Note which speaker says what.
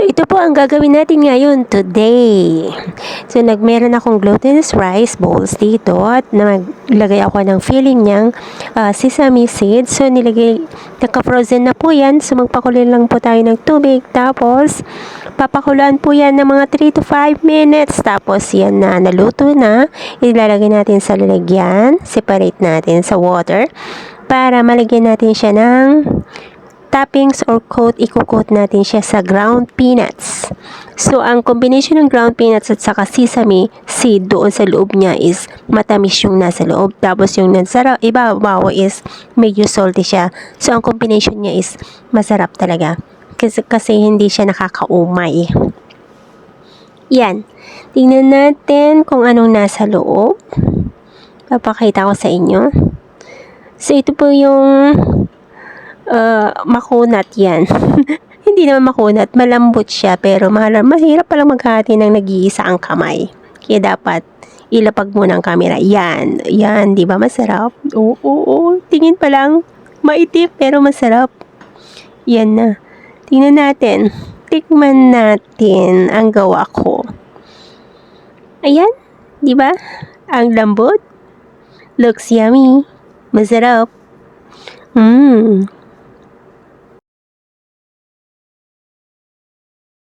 Speaker 1: ito po ang gagawin natin ngayon today. So, meron akong glutinous rice balls dito at naglagay ako ng filling niyang sesame seeds. So, naka-frozen na po yan. So, magpakulo lang po tayo ng tubig. Tapos, papakuluan po yan ng mga 3 to 5 minutes. Tapos, yan na, naluto na. Ilalagay natin sa lalagyan. Separate natin sa water para malagyan natin siya ng toppings or i-coat natin siya sa ground peanuts. So, ang combination ng ground peanuts at saka sesame seed doon sa loob niya is matamis yung nasa loob. Tapos yung nasa ibabaw is medyo salty siya. So, ang combination niya is masarap talaga. Kasi hindi siya nakakaumay. Yan. Tingnan natin kung anong nasa loob. Papakita ko sa inyo. So, ito po yung makunat yan. Hindi naman makunat, malambot siya, pero mahirap palang maghati ng nag-iisa ang kamay. Kaya dapat ilapag mo ng camera. Yan, di ba masarap? Oo, tingin pa lang, maitim pero masarap. Yan na. Tingnan natin. Tikman natin ang gawa ko. Ayan, di ba? Ang lambot. Looks yummy. Masarap.